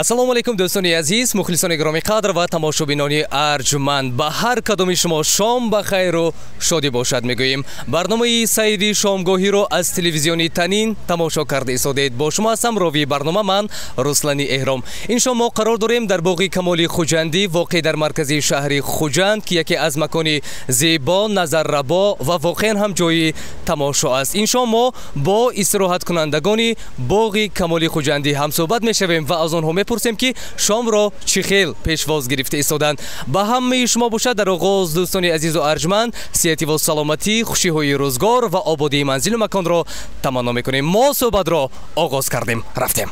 ассалому алайкум дӯстони азиз, мухлисони гироми қадр ва тамошобинони арҷманд, ба ҳар кадоми шумо шом ба хайру шодӣ бошад мегӯем. барномаи сайри шомгоҳиро аз телевизиони Танин тамошо карда истодед. бо шумо ҳастам ровии барнома ман Руслани Эҳром. ин шом мо қарор дорем дар боғи Камоли Хуҷандӣ воқеъ дар маркази шаҳри Хуҷанд ки яке аз макони зебо, назаррабо ва воқеан ҳам ҷои тамошо аст. ин шом мо бо истироҳаткунандагони боғи Камоли Хуҷандӣ ҳамсӯҳбат мешавем ва аз онҳо мепурсем ки шомро чӣ хел пешвоз гирифта истоданд. ба ҳамаи шумо бошад дар оғоз дӯстони азизу арҷманд сеҳативу саломатӣ, хушиҳои рӯзгор ва ободии манзилу маконро таманно мекунем. мо суҳбатро оғоз кардем, рафтем.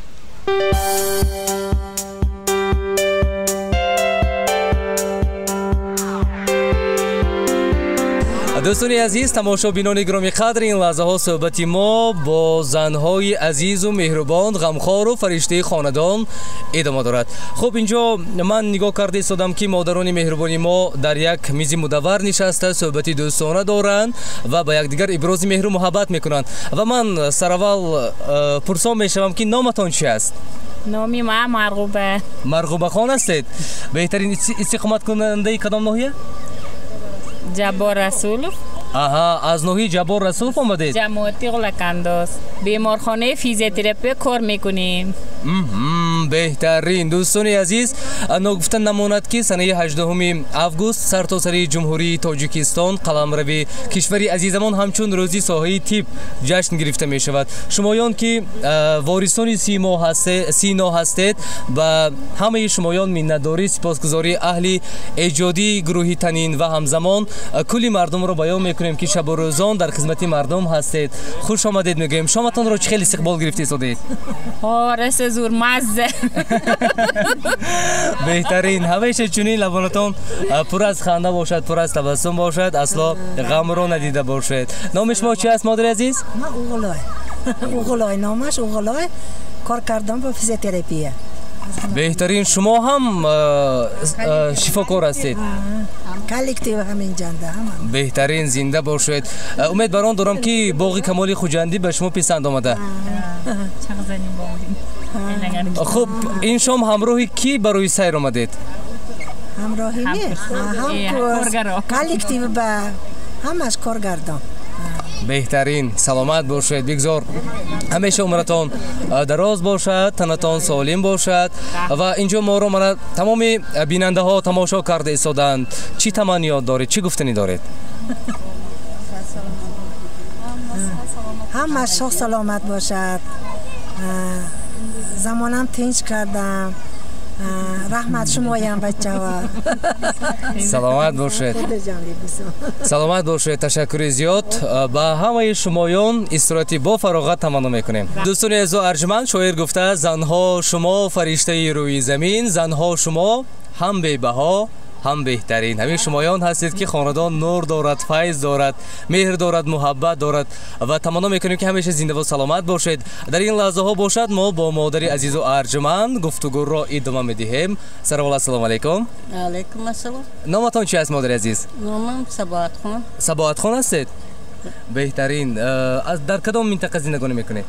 дӯстони азиз, тамошобинони гироми қадр, ин лаҳзаҳо суҳбати мо бо занҳои азизу меҳрубон, ғамхору фариштаи хонадон идома дорад. хуб, инҷо ман нигоҳ карда истодам ки модарони меҳрубони мо дар як мизи мудаввар нишаста суҳбати дӯстона доранд ва ба якдигар ибрози меҳру муҳаббат мекунанд. ва ман сараввал пурсон мешавам ки номатон чи аст? номи ман Марғуба. Марғубахон ҳастед? беҳтарин истиқоматкунандаи кадом ноҳия? Ҷаббор Расулов. Аҳа, аз ноҳияи Ҷаббор Расулов омадед? ҷамоати Ғулакандоз. беморхонаи физиотерапия кор мекунем. беҳтарин. дӯстони азиз, ногуфта намонад ки санаи 18 август сартосари ҷумҳурии Тоҷикистон қаламрави кишвари азизамон ҳамчун рӯзи соҳаи тиб ҷашн гирифта мешавад. шумоён ки ворисони сино ҳастед, ба ҳамаи шумоён миннатдорӣ, сипосгузории аҳли эҷодии гурӯҳи Танин ва ҳамзамон кулли мардумро баён мекунем ки шабу рӯзон дар хизмати мардум ҳастед. хуш омадед мегӯем. шоматонро чӣ хел истиқбол гирифта истодед? раса зур мазза. беҳтарин. ҳамеша чунин лабонатон пур аз ханда бошад, пур аз табассум бошад, асло ғамро надида бошед. номи шумо чӣ аст, модари азиз? ман Уғулой. Уғулой номаш, Уғулой. кор кардам ба физиотерапия. беҳтарин. шумо ҳам шифокор ҳастед? коллектив ҳаминҷанда. беҳтарин, зинда бошед. умед бар он дорам ки боғи Камоли Хуҷандӣ ба шумо писанд омада. хуб, ин шом ҳамроҳи кӣ барои сайр омадед? ҳамроҳӣ коллектив ба ҳамаш коргардон. беҳтарин. саломат бошед. бигзор ҳамеша умратон дароз бошад, танатон солим бошад. ва инҷо моро мана тамоми бинандаҳо тамошо карда истоданд. чӣ таманниёт доред? чӣ гуфтанӣ доред? ҳамаш шоҳ саломат бошад. замонам тинч кардам. раҳмат шумоям бачаҳо. саломат бошед. саломат бошед. ташаккури зиёд. ба ҳамаи шумоён истироҳати бо фароғат таманно мекунем. дӯстони азизу арҷманд, шоир гуфта: занҳо шумо фариштаи рӯи замин, занҳо шумо ҳам бебаҳо ҳам беҳтарин. ҳамин шумоён ҳастед ки хонадон нур дорад, файз дорад, меҳр дорад, муҳаббат дорад ва таманно мекунем ки ҳамеша зиндаву саломат бошед. дар ин лаҳзаҳо бошад мо бо модари азизу арҷманд гуфтугӯро идома медиҳем. сараввал ассалому алайкум. алайкум ассалом. номатон чӣ аст, модари азиз? номам Сабоатхон. Сабоатхон ҳастед? беҳтарин. дар кадом минтақа зиндагонӣ мекунед?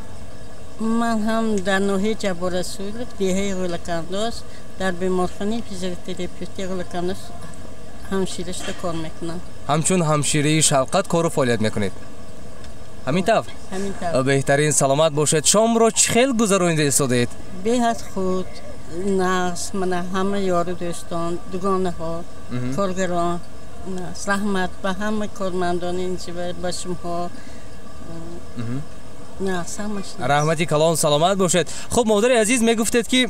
ман ҳам дар ноҳияи Ҷаббор Расулов, деҳаи Ғулакандоз, дар беморхонаи физиотерапевтии Ғулакандоз ҳамширашда кор мекунам. ҳамчун ҳамшираи шавқат кору фаъолият мекунед? ҳамин тавр? ҳамин тавр. беҳтарин. саломат бошед. шомро чӣ хел гузаронида истодаед? беҳад худ. нағз мана ҳама ёру дӯстон, дугонаҳо, коргарон, раҳмат ба ҳама кормандони инҷива, ба шумоҳо. раҳмати калон. саломат бошед. хуб, модари азиз, мегуфтед ки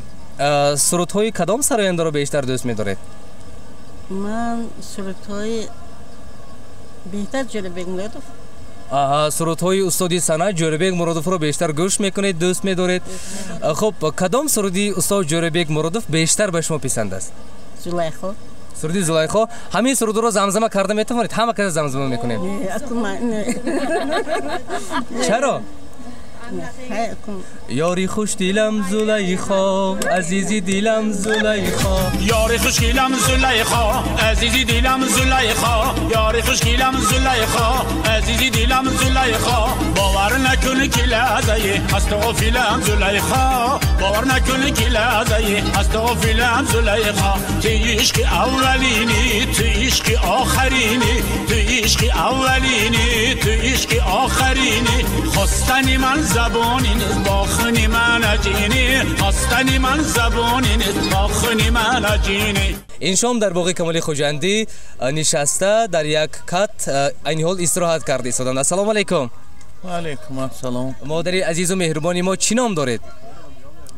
сурудҳои кадом сарояндаро бештар дӯст медоред? ман сурудҳои беҳтар Ҷӯрабек Муродов. сурудҳои устоди санъат Ҷӯрабек Муродовро бештар гӯш мекунед, дӯст медоред. хуб, кадом суруди устод Ҷӯрабек Муродов бештар ба шумо писанд аст? Зулайхо. суруди Зулайхо. ҳамин сурудро замзама карда метавонед? ҳама каса замзама мекунем. чаро? یاری خوش دیلم زلیخا عزیزی دیلم زلیخا یاری خوش دیلم زلیخا عزیزی دیلم زلیخا یاری خوش دیلم زلیخا عزیزی دیلم زلیخا باور نکن که لحظه هست و فیلم زلیخا باور نکن که لحظه از تو فیلم زلیخا تو عشق اولینی تو عشق آخرینی تو عشق اولینی تو عشق آخرینی خواستنی من زبانی نیست باخنی من اجینی خواستنی من زبانی نیست باخنی من اجینی این شام در باغ کمال خوجندی نشسته در یک کات این حال استراحت کرده ایستادند. السلام علیکم. و علیکم السلام. مادر عزیز و مهربانی ما چی نام دارید؟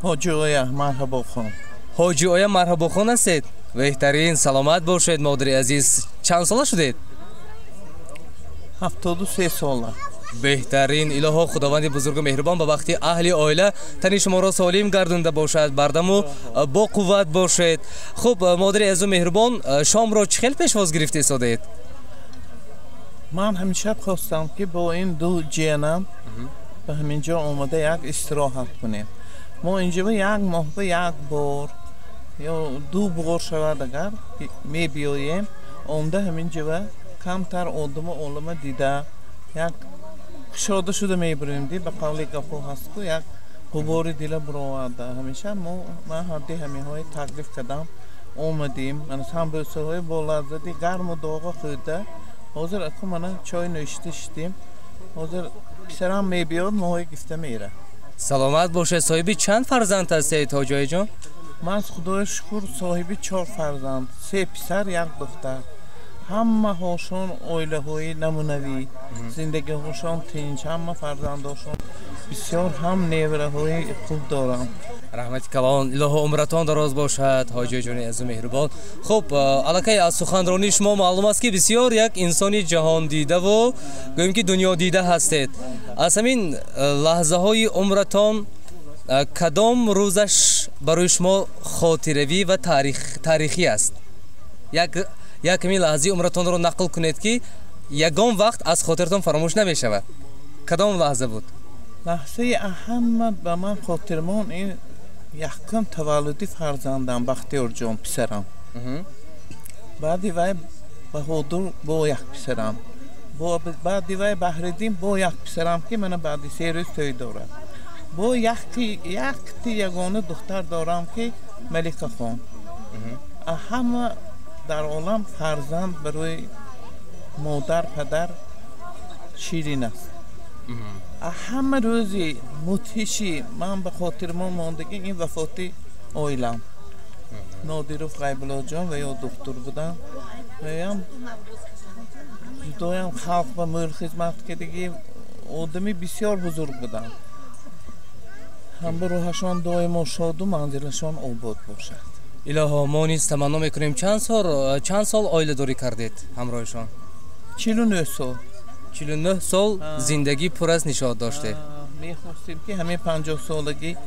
حاجی آیا مرحبا خان. حاجی آیا مرحبا خان هستید؟ بهترین، سلامت باشید مادر عزیز. چند ساله شدید؟ 73 ساله. بهترین. الها خداوند بزرگ و مهربان به وقتی اهل عائله تن شما را سالم گردونده باشد، بردم و با قوت باشید. خب مادر عزیز و مهربان شام را چه خیلی پیشواز گرفته ایستادید؟ من همیشه خواستم که با این دو جیانم به همینجا آمده یک استراحت کنیم. ما اینجا یک ماه به یک بار یا دو بار شود اگر می بیاییم آمده همینجا کمتر آدم و عالم دیده یک شاده شده می بریم دی به قولی گفو هست که یک غبار دل برآورده. همیشه من حدی همین های تکلیف کردم آمدیم. من هم بسه های با لذتی گرم و داغ خورده حاضر اکو من چای نوشته شدیم. حاضر پسرم می بیاد ماهای گفته میره. سلامت باشه. صاحبی چند فرزند هستید حاجی جان؟ من از خدای شکر صاحبی 4 فرزند، 3 پسر 1 دختر. همه هاشون اویله های نمونوی، زندگی هاشون تینج، همه فرزنداشون بسیار هم نیوره های خوب دارم. رحمت کلان. الهی عمرتان دراز باشد حاجی جان عزیز و مهربان. خب الکی از سخنرانی شما معلوم است که بسیار یک انسانی جهان دیده و گوییم که دنیا دیده هستید. از همین لحظه های عمرتان کدام روزش برای شما خاطروی و تاریخی است؟ یک کمی لحظه عمرتان رو نقل کنید که یگان وقت از خاطرتان فراموش نمیشود. کدام لحظه بود؟ لحظه اهم به من خاطرمان این یکم تولدی فرزندم بختیار جان پسرم. بعدی وای بهادر با یک پسرم، بعدی وای بهردین با یک پسرم که من بعدی 3 روز توی دارم. با یگانه دختر دارم که ملکه خان. همه در عالم فرزند برای مادر پدر شیرین است. همه روزی متحشی من به خاطر ما ماندگی این وفاتی آیلم نادیروف غیبلا جان و یا دختر بودم و هم جدایم خلق و مول خدمت کردگی آدمی بسیار بزرگ بودم. هم به روحشان دائما شاد و منزلشان آباد باشد. الها ما نیز تمنا میکنیم. چند سال آیله داری کردید همراهشان؟ 49 سال. 49 سال زندگی پر از نشاط داشته. میخواستیم که همین 50 سالگی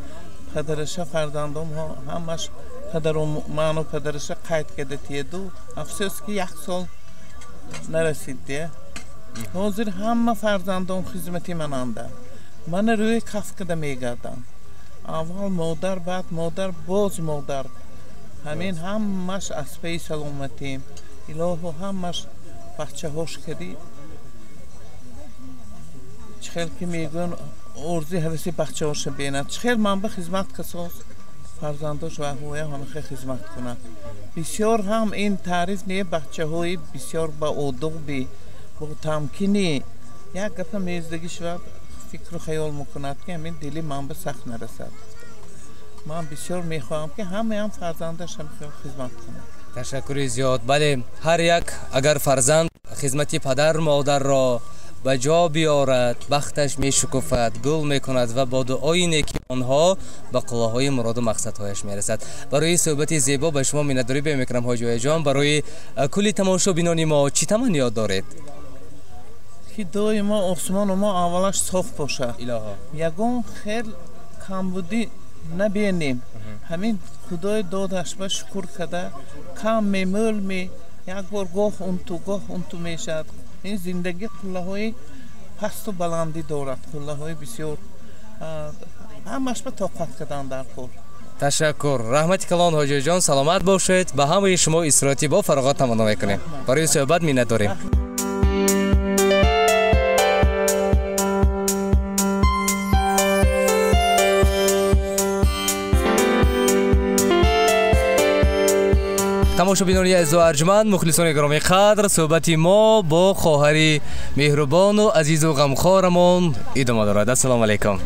پدرش فرزندم ها همش من و پدرش قید کرده تیدو. افسوس که 1 سال نرسید دیه. حاضر همه فرزندم خدمتی من انده. من روی کف کده میگردم. اول مادر بعد مادر باز مادر. همین همش از پی سلامتیم. الهو همش بچه هاش کردی. چخیل که میگن ارزی حوثی بچه هاش بیند. چخیل من به خدمت کساس فرزنداش و احوه همه خدمت کنند. بسیار هم این تعریف نیه بچه های بسیار با ادبی با تمکینی یک گفت میزدگی شود فکر و خیال میکند که همین دلی من به سخت نرسد. من بسیار میخواهم که همه فرزندش هم خدمت کنند. تشکر زیاد. بله هر یک اگر فرزند خدمتی پدر مادر را به جا بیارد بختش میشکفد، گل میکند و با دعای نیکی آنها به قلاهای مراد و مقصدهایش میرسد. برای صحبت زیبا به شما مینداری میکنم حاجی جان. برای کلی تماشابینان ما چی تمنیات دارید؟ که دعای ما آسمان ما اولش صاف باشه. یگان خیلی کمبودی نبینیم. همین خدای دادش به شکر کرده کم میمول می یک بار گاه اون تو میشد. این زندگی قله‌های پست و بلندی دارد. قله‌های بسیار همش به طاقت کردن در کار. تشکر. رحمت کلان حاجی جان. سلامت باشید. به همه شما استراحتی با فراغت تمنا میکنیم. برای صحبت منت داریم. тамошобинони азизу арҷуманд, мухлисони гиромии қадр, суҳбати мо бо хоҳари меҳрубону азизу ғамхорамон идома дорад. Ассалому алайкум.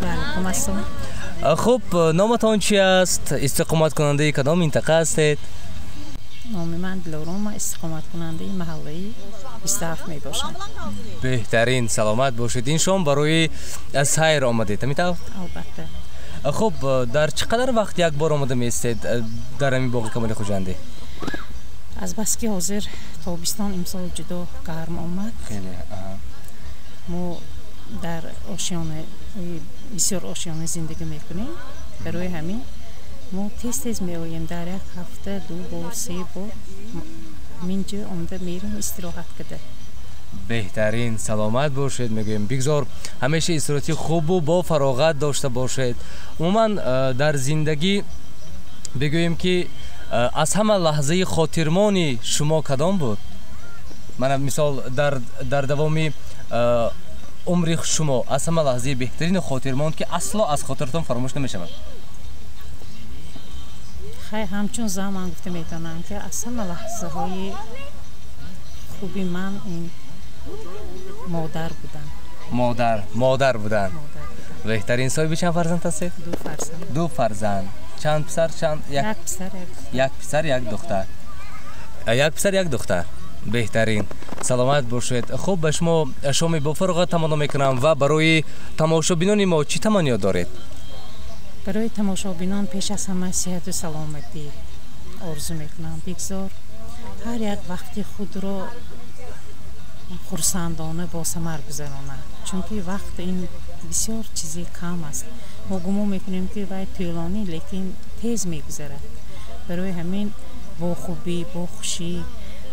Хуб, номатон чи аст? Истиқоматкунандаи кадом минтақа ҳастед? номи ман Дилорума, истиқоматкунандаи маҳаллаи 27 мебошам. беҳтарин, саломат бошед. ин шом барои сайр омадед, ҳамин? албатта. хуб, дар чӣ қадар вақт як бор омада меистед дар ҳамин боғи Камоли Хуҷандӣ? азбаски ҳозир тобистон имсол ҷудо гарм омад, мо дар ошёна бисёр ошёна зиндагӣ мекунем. барои ҳамин мо тез меоем, дар як ҳафта 2 бор 3 бор минҷо омада мерем истироҳат када. беҳтарин, саломат бошед мегӯем. бигзор ҳамеша истироҳати хубу бо фароғат дошта бошед. умуман дар зиндагӣ бигӯем ки аз ҳама лаҳзаи хотирмони шумо кадом буд? мана мисол дар давоми умри шумо аз ҳама лаҳзаи беҳтарини хотирмон ки асло аз хотиратон фаромӯш намешавад. хай ҳамчун зан ман гуфта метавонам ки аз ҳама лаҳзаҳои хуби ман ин модар будан. модар будан. беҳтарин. соҳиби чанд фарзанд ҳастед? 2 фарзанд. 2 фарзанд. чанд писар, чанд? Як писар, як писар, як духтар. Як писар, як духтар. беҳтарин. саломат бошед. хуб, ба шумо шоми бо фароғат тамоно мекунам ва барои тамошобинони мо чӣ таманиёт доред? барои тамошобинон пеш аз ҳама сеҳату саломатӣ орзу мекунам. бигзор ҳар як вақти худро хурсандона бо самар гузаронад, чунки вақт ин бисёр чизи кам аст. мо гумон мекунем ки вай тӯлонӣ, лекин тез мегузарад. барои ҳамин бо хубӣ, бо хушӣ,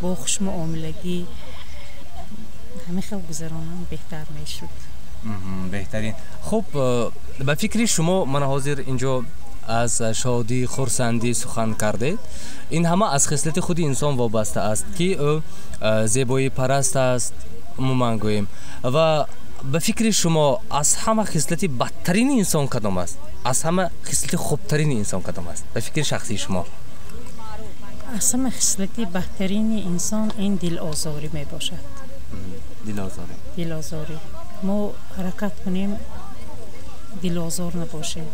бо хушмуомилагӣ ҳамин хел гузаронан беҳтар мешуд. беҳтарин. хуб, ба фикри шумо ман ҳозир инҷо аз шодӣ, хурсандӣ сухан кардед. ин ҳама аз хислати худи инсон вобаста аст ки ӯ зебоипараст аст, умуман гӯем. ва ба фикри шумо аз ҳама хислати бадтарини инсон кадом аст? аз ҳама хислати хубтарини инсон кадом аст? ба фикри шахсии шумо. аз ҳама хислати бадтарини инсон ин дилозорӣ мебошад. дилозорӣ. мо ҳаракат кунем дилозор набошем.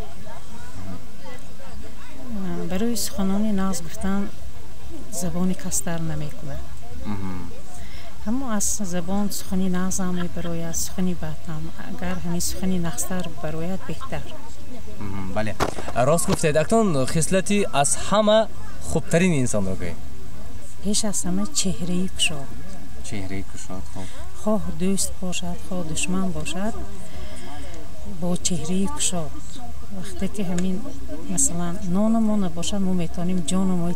барои суханони нағз гуфтан забони кас дар намекунад. ҳамо аз забон сухани нағзам мебарояд, сухани бадам. агар ҳамин сухани нағзтар барояд беҳтар. бале, рост гуфтед. акнун хислати аз ҳама хубтарини инсонро гӯед? пеш аз ҳама чеҳраи кушод. чеҳраи кушод. хуб, хоҳ дӯст бошад, хоҳ душман бошад, бо чеҳраи кушод. вақте ки ҳамин масалан нонамон набошад, мо метавонем ҷонамо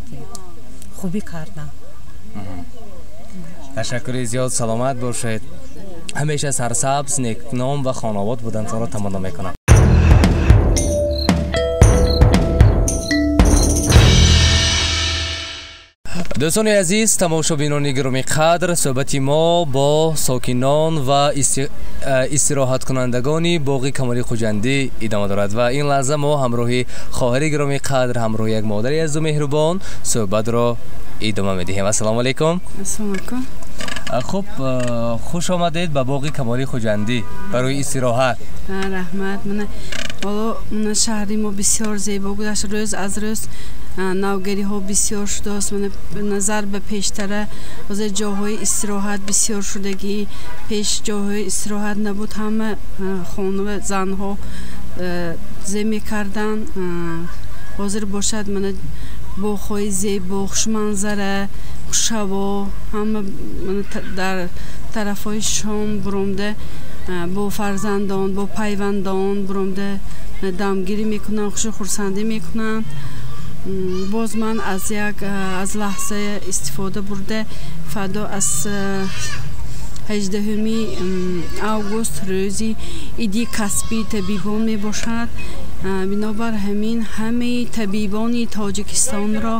хубӣ кардан. ташаккури зиёд. саломат бошед. ҳамеша сарсабз, некном ва хонобод буданатонро таманно мекунам. дӯстони азиз, тамошобинони гиромии қадр, суҳбати мо бо сокинон ва истироҳаткунандагони боғи Камоли Хуҷандӣ идома дорад ва ин лаҳза мо ҳамроҳи хоҳари гиромии қадр, ҳамроҳи як модари азизу меҳрубон суҳбатро идома медиҳем. ассалому алайкум. ассалому алайкум. хуб, хуш омадед ба боғи Камоли Хуҷандӣ барои истироҳат. раҳмат. ҳоло шаҳри мо бисёр зебо гузашт. рӯз аз рӯз навгариҳо бисёр шудааст. назар ба пештара ҳозир ҷоҳои истироҳат бисёр шудагӣ. пеш ҷоҳои истироҳат набуд. ҳама хонава занҳо зеб мекарданд. ҳозир бошад боғҳои зебо, хушманзара, хушҳаво, ҳама дар тарафҳои шом буромда бо фарзандон, бо пайвандон буромда дамгирӣ мекунанд, хушу хурсандӣ мекунанд. боз ман аз лаҳза истифода бурда фардо аз 18 август рӯзи иди касби табибон мебошад. бинобар ҳамин ҳамаи табибони тоҷикистонро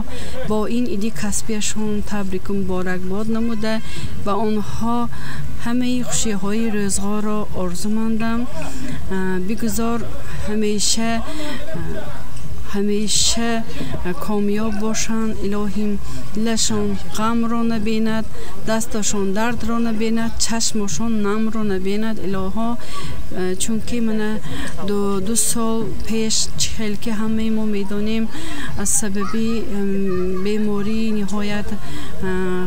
бо ин иди касбиашон табрику муборакбод намуда ба онҳо ҳамаи хушиҳои рӯзғорро орзу мандам. бигузор ҳамеша همیشه کامیاب باشند. الهی دلشان غم را نبیند، دستشان درد را نبیند، چشمشان نم را نبیند. الها چون که من دو سال پیش چهل که همه ما میدانیم از سببی بیماری نهایت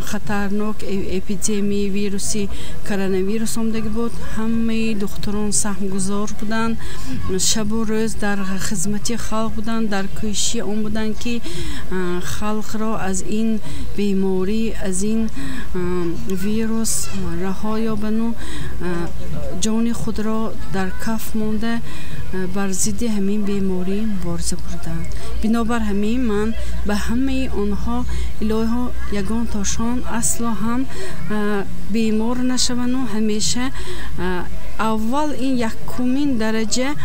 خطرناک اپیدمی ویروسی کرونا ویروس آمده بود. همه دکتران سهم گذار بودند، شب و روز در خدمت خلق بودند، در کوشش آن بودند که خلق را از این بیماری، از این ویروس رها یابند، جان خود را در کف مانده بر ضد همین بیماری مبارزه کردند. بنابر همین من به همه آنها الهی یگان تاشان اصلا هم بیمار نشوند و همیشه اول این یکمین درجه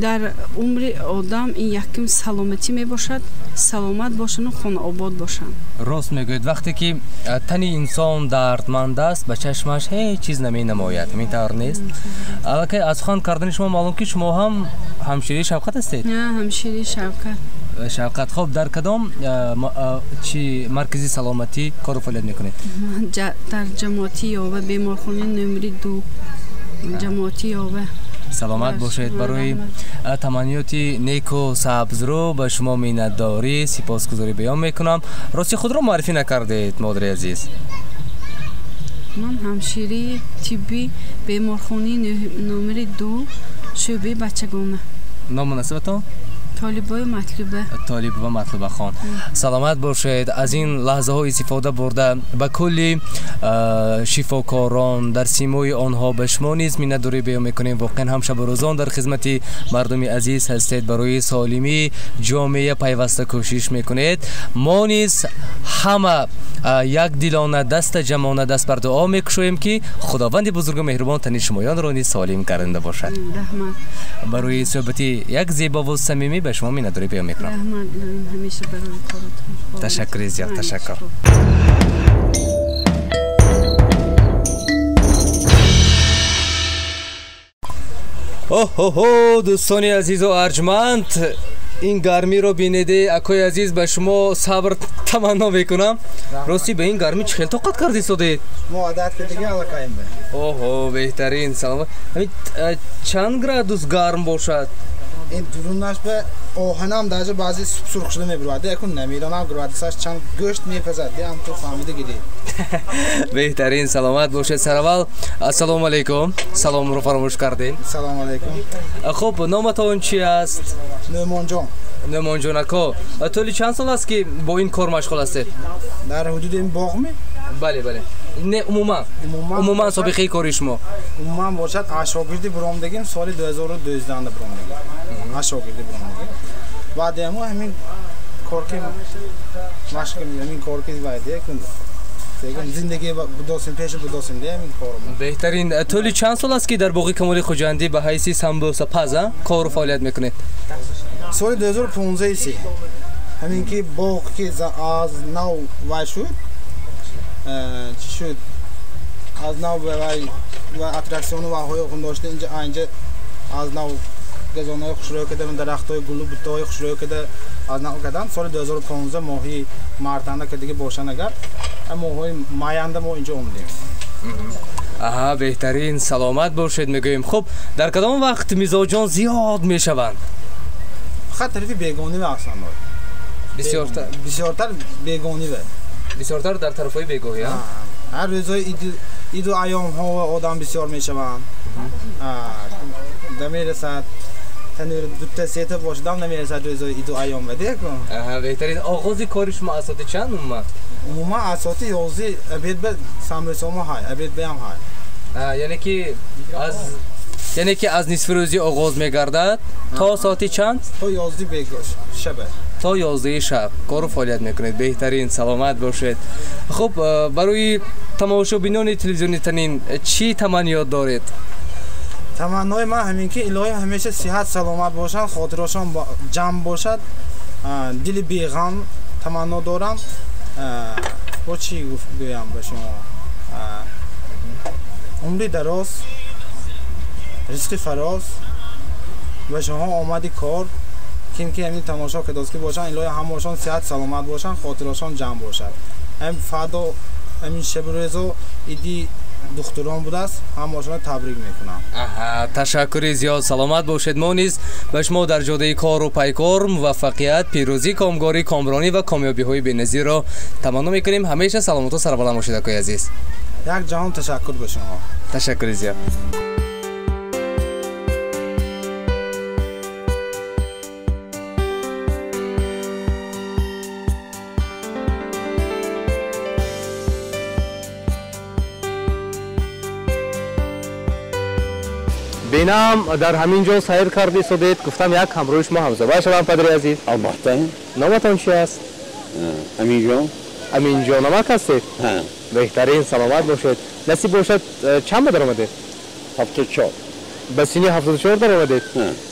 در عمر آدم این یکم سلامتی می باشد، سلامت باشند و خانه آباد باشند. راست میگوید وقتی که تن انسان دردمند است به چشمش هیچ چیز نمی نماید، اینطور نیست؟ البته از خوان کردن شما معلوم که شما هم همشیره شفقت هستید؟ نه، همشیره شفقت. خب در کدام چی مرکزی سلامتی کار و فعالیت میکنید؟ در جماعتی یاوه بیمارخانه نمره 2 جماعتی یاوه. سلامت باشید. برای تمنیات نیک و سبز رو به شما مینداری سپاسگزاری بیان میکنم. راستی خود رو معرفی نکردید مادر عزیز. من همشیره طبی بیمارخانه نمره 2 شعبه بچگانه. نام مناسبتون؟ طالب و مطلوبه خان. سلامت باشید. از این لحظه های استفاده برده به کلی شفاکاران در سیمای آنها به شما نیز مینداری بیان میکنیم. واقعا هم شب و روزان در خدمت مردم عزیز هستید، برای سالمی جامعه پیوسته کوشش میکنید. ما نیز همه یک دلانه دست جمعانه دست بر دعا میکشیم که خداوند بزرگ و مهربان تن شمایان را نیز سالم کرده باشد. برای صحبت یک زیبا و صمیمی به شما مینداری بیان میکنم. همیشه برای کارتون. تشکر زیاد. تشکر. اوه دوستان عزیز و ارجمند، این گرمی رو بینیده اکوی عزیز به شما صبر تمنا میکنم. راستی به این گرمی چه خیلی طاقت کردی سوده؟ ما عادت کردیم علاقایم به. اوه بهترین. سلام. چند گرادوس گرم باشد؟ این درونش به آهنم درجه بعضی سرخ شده میبرده، یکون نمیرانم گرواده ساش چند گوشت میپزد هم تو فهمیده گیری. بهترین. سلامت باشید. سرول السلام علیکم. سلام رو فراموش کردین. سلام علیکم. خب نامتون چی است؟ نومان جان اکا. طولی چند سال است که با این کار مشغول هستید؟ در حدود این باغ می؟ بله. نه عموما سابقه کاری شما؟ عموما باشد اشاگردی برآمدگیم سال 2012 برآمدگیم. اشاگردی برآمدگیم. بعد همین کار که مشغول همین کار که وایده کردم. زندگی بدوسیم پیش بدوسیم ده همین کارم. بهترین. طولی چند سال است که در باغ کمال خوجندی به حیث سمبو سپز کار و فعالیت میکنید؟ سال 2015 سی. همین که باغ که از نو وای شد. چی شد؟ از نو و اتراکسیون و های خون داشته اینجا از نو گزانه خوشروی کده و درختای گلو بوتای خوشروی کده از نو کردن. سال 2015 ماهی مارتانه که دیگه باشن اگر ماهی ماینده ما اینجا اومدیم. آها بهترین. سلامت باشید میگویم. خب در کدام وقت مزاجان زیاد میشوند؟ خط طرفی بیگانی و اصلا بسیارتر بیگانی و بسیارتر در طرفای بیگاهی ها. هر روزای اید و ایام ها و آدم بسیار میشوند. نمیرسد تنور دو سه تا باشدم نمیرسد روزای اید و ایام بده کن. بهترین. آغاز کار شما از ساعت چند اومد؟ عموما از ساعت 11 ابید به سامرسوما های ابید بیام های. یعنی که از نصف روزی آغاز میگردد تا ساعت چند؟ تا 11 شب. تا 11 شب کار و فعالیت میکنید. بهترین. سلامت باشید. خب برای تماشابینان تلویزیونی تنین چی تمنیات دارید؟ تمنای من همین که الهی همیشه صحت سلامت باشد، خاطرشان جمع باشد، دل بیغم تمنا دارم. با چی گویم به شما؟ عمری دراز، رزق فراز و شما آمدی کار لیکن که همین تماشا که دوست که باشن الهی همشون صحت سلامت باشن خاطرشون جمع باشد هم فردا همین شب روزو ایدی دختران بوده است همشون تبریک میکنم. تشکر زیاد سلامت باشید. ما نیز به شما در جاده کار و پیکار موفقیت پیروزی کامگاری کامرانی و کامیابی های بی‌نظیر را تمنا میکنیم. همیشه سلامت و سربلند باشید اکوی عزیز. یک جهان تشکر به شما. تشکر زیاد. بینم در همین جا سیر کردی سودید گفتم یک همراه شما همزبان شدم پدر عزیز. البته. نامتان چی است؟ امین جان. امین جان نمک هستید؟ بهترین سلامت باشید. نصیب باشد چند در آمده؟ 74. به سنی 74 در آمدید؟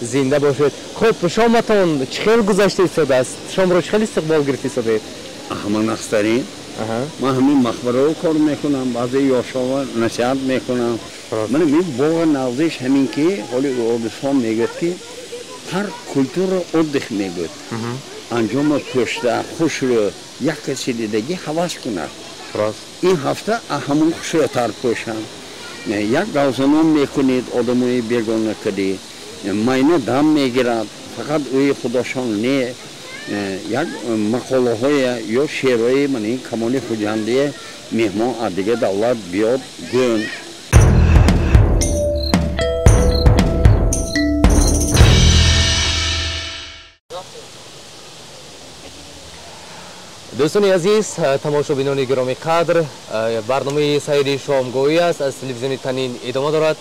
زنده باشید. خب شامتان چخیل گذشته ایستاده است؟ شام را چخیل استقبال گرفتی سودید؟ من اخترین. من همین مخبره رو کار میکنم بعضی یاشاوا نصیحت میکنم. من می باور نازش همین که حالی اردوستان میگه که هر کلتور اردخ میگه انجام پشته خوش رو یک کسی دیدگی حواس کنه. این هفته همون خوشتر پوشن یک گوزنان میکنید آدمای بیگانه کدی ماینه دم میگیرد فقط اوی خداشان نه یک مقاله های یا شعرهای من این کمالی خوجنده مهمان دیگه دولت بیاد گون. دوستان عزیز تماشابینان گرامی قدر برنامه سیر شامگاهی است از تلویزیون تنین ادامه دارد.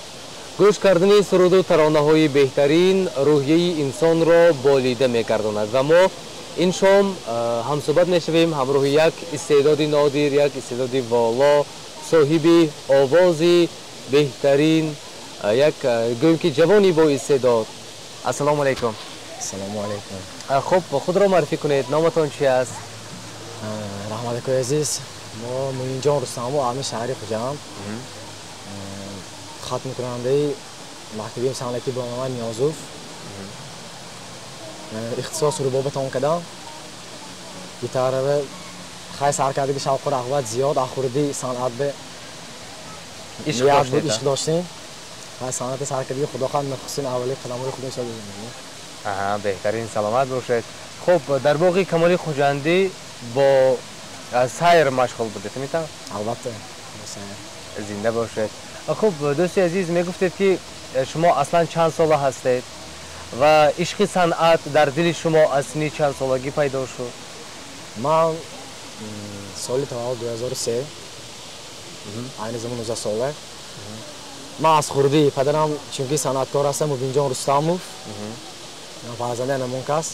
گوش کردن سرود و ترانه های بهترین روحیه انسان را بالیده میگرداند و ما این شام همصحبت میشویم همراه یک استعداد نادر یک استعداد والا صاحب آوازی بهترین یک گویم که جوانی با استعداد. السلام علیکم. السلام علیکم. خب خود را معرفی کنید. نامتان چی است؟ رحمت کوی عزیز ما موین جان رستم و عامی شهری خوجام ختم کننده مکتب صنعتی برنامه نیازوف اختصاص ربابتان کردم گیتار و خیلی سرکردگی شوق و رغبت زیاد آخوردی صنعت به عشق داشتیم خیلی صنعت سرکردگی خدا خواهد مخصوصین اولی قدم‌های خودش رو بزنیم. بهترین سلامت باشید. خب در واقع کمالی خوجندی با سایر مشغول بودید میتونم؟ البته زنده باشید. خب دوستی عزیز میگفتید که شما اصلا چند ساله هستید و عشق صنعت در دل شما از چند سالگی پیدا شد؟ من سال تولد 2003 عین زمان 19 ساله من از خوردی پدرم چونکی صنعتکار هستم موین جان رستموف فرزند نمونکس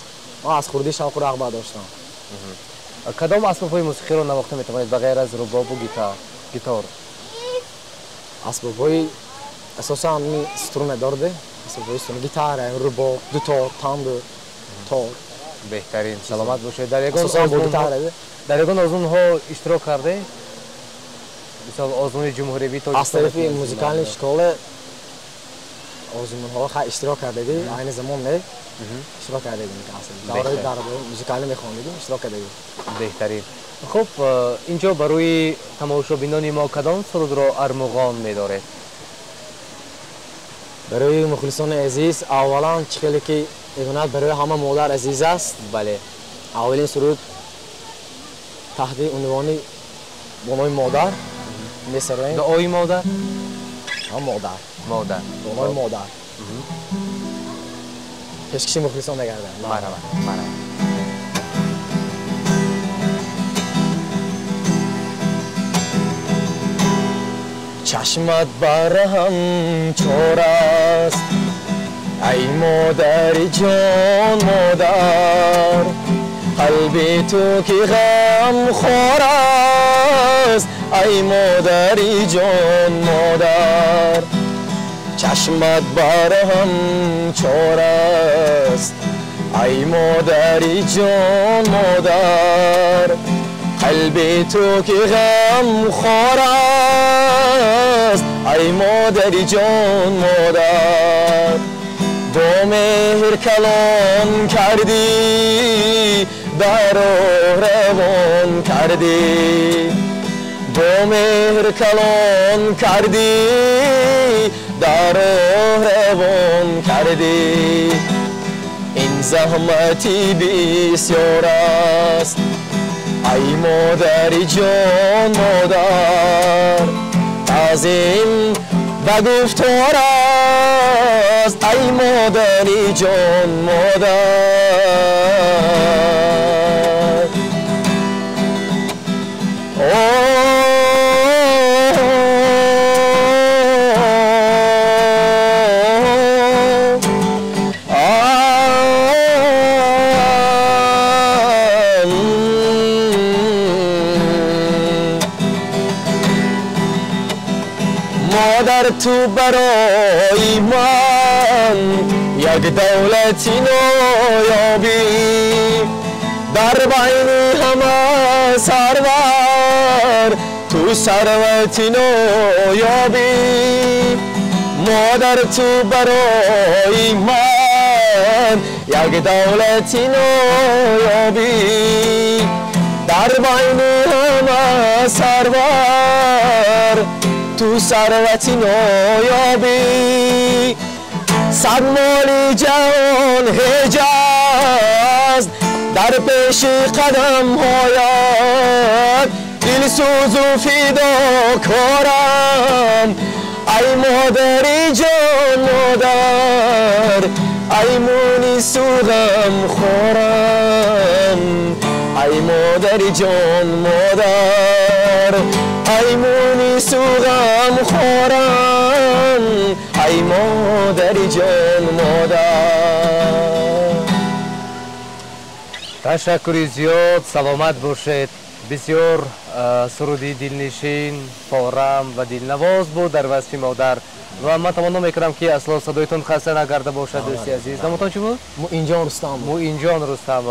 من از خوردی شوق و رغبت داشتم. کدام اسباب‌های موسیقی رو نواخته میتوانید بغیر از رباب و گیتار؟ اسباب‌های اساساً سترون دارده اسباب‌های سترون گیتار رباب دوتار تانبور تار. بهترین سلامت باشید. در یگان آزمون ها اشتراک کرده؟ مثلا آزمون جمهوری تاجیکستان از طرف موزیکال شکل آزمون ها خیلی اشتراک کرده دی عین زمان نه اشتراک کرده بودیم که اصلا در موزیکال میخواندیم اشتراک کرده بودیم. بهترین. خب اینجا برای تماشابینان ما کدام سرود را ارمغان می‌دارید؟ برای مخلصان عزیز اولا چخیلی که ایگونات برای همه مادر عزیز است. بله. اولین سرود تحت عنوان بانوی مادر می‌سراییم. دعای مادر؟ هم مادر. بانوی مادر. پیشکش مخلصان نگردن. مرحبا. چشمت برهم چار است ای مادر جان مادر قلب تو که غم خوار است ای مادر جان مادر چشمت برهم چار است ای مادر جان مادر قلب تو که غم خوار است ای مادر جان مادر با مهر کلان کردی در روان کردی با مهر کلان کردی در روان کردی این زحمتی بسیار است ای مادر جان مادر از این و گفتار است ای مادری جان مادر مادر تو برای من یک دولتی نایابی در بین همه سرور تو ثروتی نایابی مادر تو برای من یک دولتی نایابی در بین همه سرور تو ثروتی نایابی صد مالی جهان حجاز در پیش قدم هایت دل سوز و فدا کارم ای مادری جان مادر ای مونس و غم خورم ای مادری جان مادر ای مونس و غم خورم ای مادری جان مادر تشکری زیاد سلامت باشید بسیار سرودی دلنشین فارم و دلنواز بود در وصف مادر و من تمنا میکنم که اصلا صدایتون خسته نگرده باشد دوستی عزیز نامتون چی بود؟ موئین رستم موئین رستم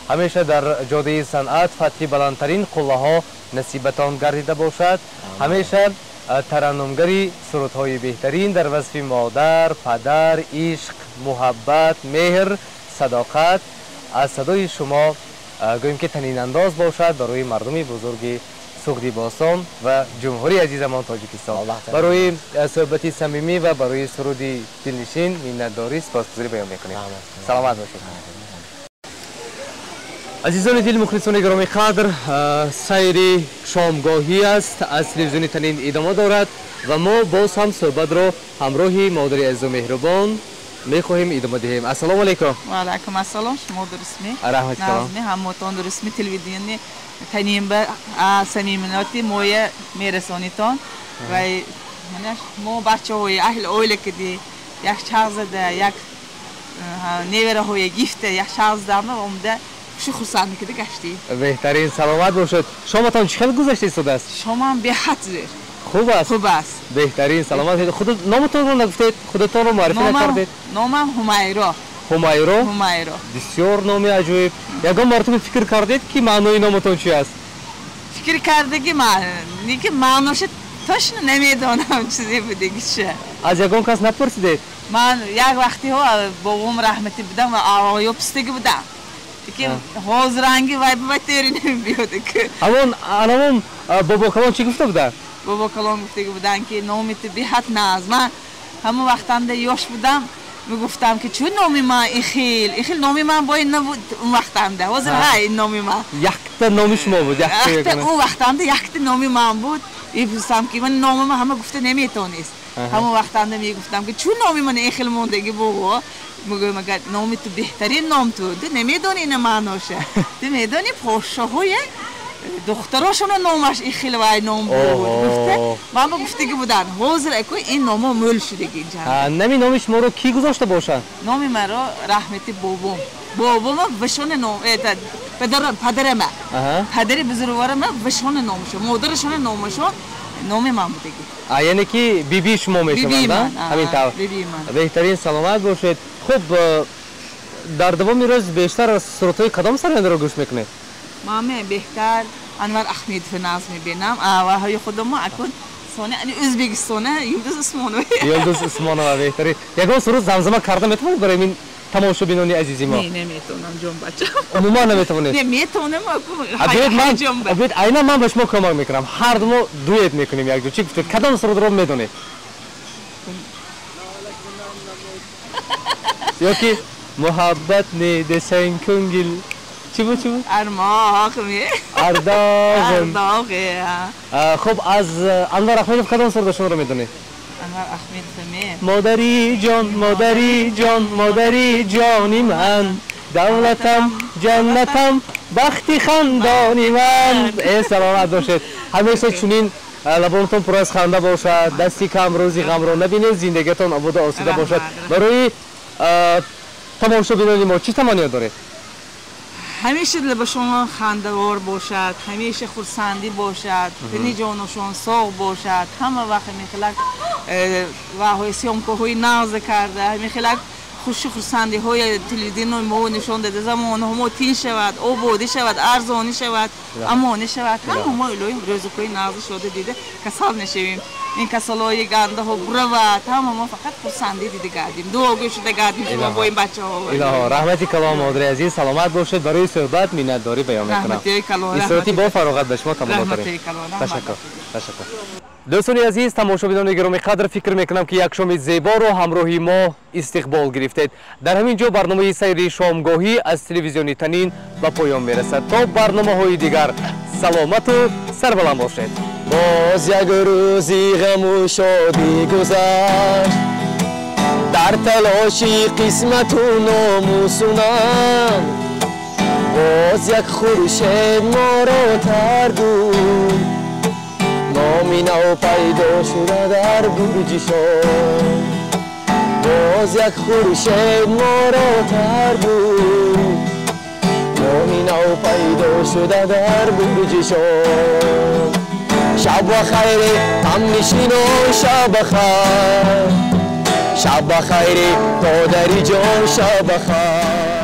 همیشه در جاده صنعت فتحی بلندترین قله ها نصیبتان گردیده باشد همیشه ترنمگری سرودهای بهترین در وصف مادر پدر عشق محبت مهر صداقت از صدای شما گوییم که تنین انداز باشد برای مردم بزرگ سغدی باستان و جمهوری عزیزمان تاجیکستان برای صحبتی صمیمی و برای سرودی دلنشین میnnتداری سپاسگزاری بیان میکنیم سلامت باشید عزیزان دل مخلصان گرامی قدر سیر شامگاهی است از تلویزیون تنین ادامه دارد و ما باز هم صحبت را همراه مادر عزیز و مهربان میخواهیم ادامه دهیم السلام علیکم و علیکم السلام شما درسمی رحمت نازمی همتون درسمی تلویزیون تنین به صمیمیتی موی میرسانیتان و ما بچه های اهل اویل کدی یک شخص ده یک نیوره های گیفته یک شخص دارم اومده شو خرسند کده گشتی بهترین سلامت باشد شما تان چقدر گذشته سود است شما به حد زیر خوب است خوب است بهترین سلامت خود نامتون رو نگفتید خودتون رو معرفی نکردید نامم همیرا همیرا بسیار نامی عجیب یگان مرتبه فکر کردید که معنای نامتون چی است فکر کرده که معناش توش نمیدونم چیزی بوده چه از یگان کس نپرسیدید من یک وقتی ها بابام رحمتی بودم و آقای پستگی بودم که حوض رنگی وای به تیری نمیبیاده که همون بابا کلان چی گفته بودن؟ بابا کلان گفته بودن که نامیت بیحت ناز من همون وقتم یاش بودم میگفتم که چون نامی من ایخیل نامی من باید نبود اون وقتم ده حوض های این نامی من یکتا نامی شما بود اون وقتم ده یکتا نامی من بود ایفستم که من نامی من همه گفته نمیتونست همون وقتم ده میگفتم که چون نامی من ایخیل موندگی بابا میگم اگر نامی تو بهترین نام تو نمیدونی این معناشه میدونی پوشه های دختراشون نامش این خیلی وای نام بود گفته من گفته که بودن حاضر اکو این نامو مول شده اینجا نمی نامش ما رو کی گذاشته باشن نامی مرا رحمتی بابام وشون نام پدرم پدر بزرگوارم وشون نامشو مادرشون نامشو نام من بوده یعنی که بیبی شما میشوند همین طور بهترین سلامت باشید خب در دوام روز بیشتر از سرودهای کدام سرنده رو گوش میکنید من بهتر انور احمد فناز میبینم آواهای خودم اکن Sone, yani Özbekistan'a Yıldız Usmanova. Yıldız Usmanova behtari. Yagon soru zamzama karda metmon bare min tomoshabinoni azizim. Ne metonam jon bacham. Umuman nemetonid. Ne metonam aku. Abed ayna man ba shuma komak mekram. Har dumo duet mekunim yakjo. Chi gufted kadam so'ro medonid. Yoki muhabbat ne desen ko'ngil. Chibu chibu? Armoq me. Ardog'im. Ardog'i. Xo'p, az Anvar Ahmedov qadam so'rda shuni medonid. Anvar Ahmedov me. Modari joni man. Davlatam, jannatam, baxti xandoni man. Salomat boshid. Hamisha chunin labonton پر از خنده باشد، دستی کم روزی غم رو نبینید، زندگیتون آباد و آسوده باشد. برای تماشابینان ما چی تمنیات دارید؟ همیشه لبشون خنده‌دار باشد، همیشه خرسندی باشد، دل جانشون ساغ باشد. همه وقت میخلق و حسیم که هوی ناز کرده، میخلق خوشی خرسندی های تلویزیون ما نشون داده زمان هم تین شود، آبادی شود، ارزانی شود، امانی شود. هم ما الهیم روزکوی ناز شده دیده کسال نشویم. این کسالای گنده ها بروت هم ما فقط خرسندی دیده گردیم. دو گوشه گردیم شما با این بچه ها. الهی رحمتی کلام مادر عزیز سلامت باشید. برای صحبت میnnetdاری بیان میکنم. رحمتی کلام. استراتی با فراغت به شما تمام داریم. رحمتی کلام. تشکر. دوستان عزیز تماشابینان گرامی قدر فکر میکنم که یک شام زیبا رو همراهی ما استقبال گرفتید. در همین جا برنامه سیر شامگاهی از تلویزیون تنین به پایان میرسد. تا برنامه‌های دیگر سلامت و سربلند باشید. باز یک روزی غم و شادی گذشت، در تلاشی قسمت و ناموسونم. باز یک خورشید ما را تردون، نامی نو پیدا شده در برجشان. باز یک خورشید ما را تردون، نامی نو پیدا شده در برجشان. شب بخیر همنشین و شب بخیر، شب بخیر پادری جان شب بخیر.